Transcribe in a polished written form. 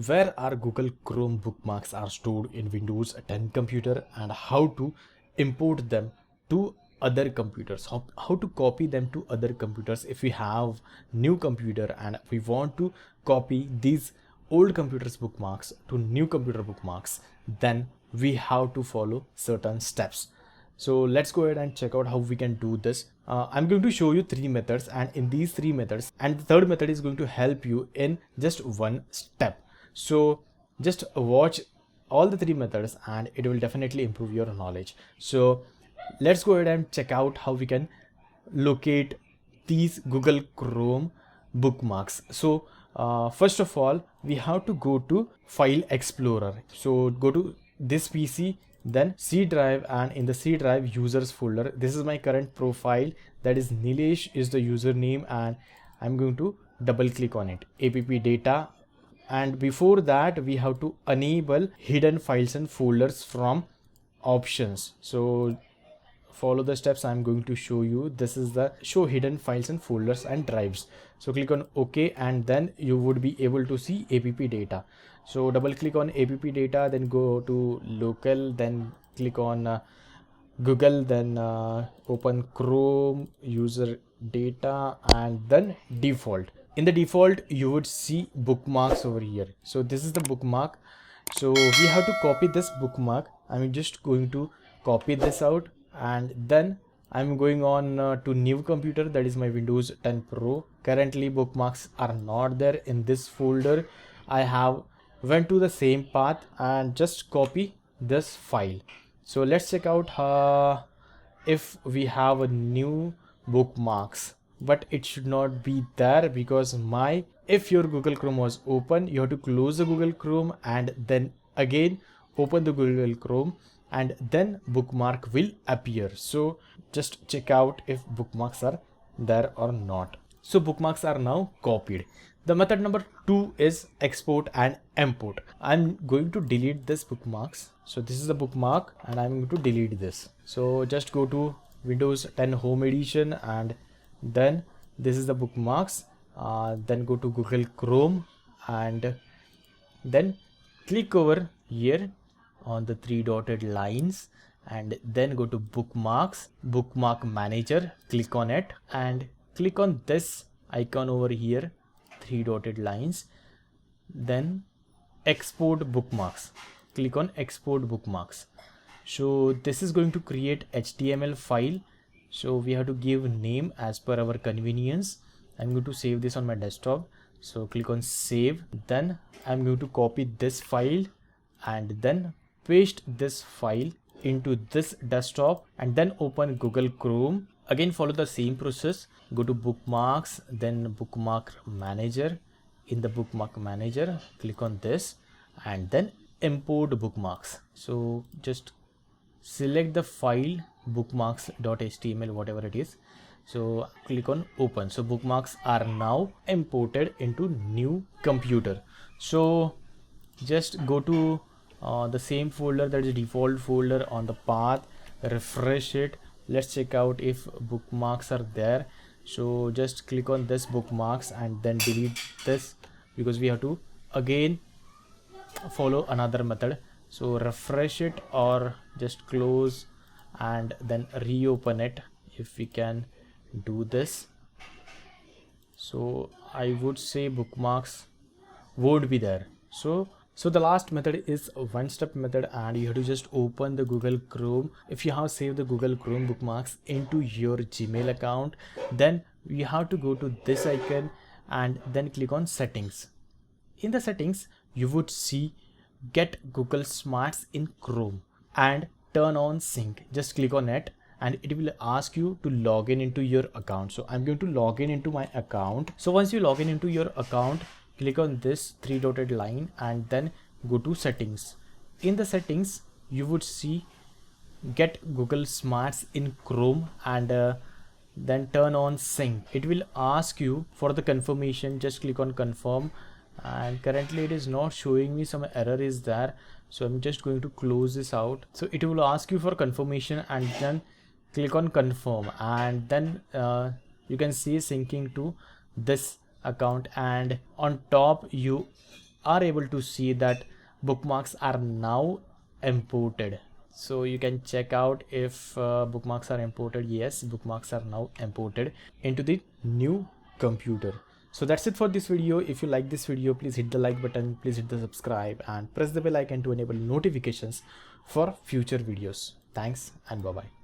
where our Google Chrome bookmarks are stored in Windows 10 computer and how to import them to other computers, how to copy them to other computers. If we have new computer and we want to copy these old computers bookmarks to new computer bookmarks, then we have to follow certain steps. So let's go ahead and check out how we can do this. I'm going to show you three methods, and in these three methods, and the third method is going to help you in just one step. So just watch all the three methods and it will definitely improve your knowledge. So let's go ahead and check out how we can locate these Google Chrome bookmarks. So first of all, we have to go to File Explorer. So go to this PC, then C drive, and in the C drive users folder, this is my current profile, that is Nilesh is the username, and I'm going to double click on it, app data. And before that we have to enable hidden files and folders from options. So follow the steps I'm going to show you. This is the show hidden files and folders and drives. So click on OK, and then you would be able to see app data. So double click on app data, then go to local, then click on Google, then open Chrome user data, and then default. In the default you would see bookmarks over here. So this is the bookmark. So we have to copy this bookmark. I'm just going to copy this out, and then I'm going on to new computer, that is my Windows 10 Pro. Currently bookmarks are not there in this folder. I have went to the same path and just copy this file. So let's check out if we have a new bookmarks, but it should not be there because if your Google Chrome was open, you have to close the Google Chrome and then again open the Google Chrome, and then bookmark will appear. So just check out if bookmarks are there or not. So bookmarks are now copied. The method number 2 is export and import. I'm going to delete this bookmarks. So this is the bookmark and I'm going to delete this. So just go to Windows 10 Home Edition, and then this is the bookmarks. Then go to Google Chrome and then click over here on the three dotted lines, and then go to bookmarks, bookmark manager, click on it and click on this icon over here, three dotted lines, then export bookmarks, click on export bookmarks. So this is going to create HTML file. So we have to give name as per our convenience. I'm going to save this on my desktop. So click on save. Then I'm going to copy this file and then paste this file into this desktop, and then open Google Chrome. Again follow the same process. Go to bookmarks, then bookmark manager. In the bookmark manager, click on this and then import bookmarks. So just select the file bookmarks.html, whatever it is. So click on open. So bookmarks are now imported into new computer. So just go to the same folder, that is default folder on the path, refresh it. Let's check out if bookmarks are there. So just click on this bookmarks and then delete this, because we have to again follow another method. So refresh it or just close and then reopen it if we can do this. So I would say bookmarks won't be there. So the last method is a one-step method, and you have to just open the Google Chrome. If you have saved the Google Chrome bookmarks into your Gmail account, then you have to go to this icon and then click on settings. In the settings you would see get Google Smarts in Chrome and turn on sync. Just click on it and it will ask you to log in into your account. So I'm going to log in into my account. So once you log in into your account, click on this three dotted line and then go to settings. In the settings you would see get Google Smarts in Chrome and then turn on sync. It will ask you for the confirmation. Just click on confirm, and currently it is not showing me, some error is there. So I'm just going to close this out. So it will ask you for confirmation and then click on confirm, and then you can see syncing to this account, and on top you are able to see that bookmarks are now imported. So you can check out if bookmarks are imported. Yes, bookmarks are now imported into the new computer. So that's it for this video. If you like this video, please hit the like button, please hit the subscribe and press the bell icon to enable notifications for future videos. Thanks and bye bye.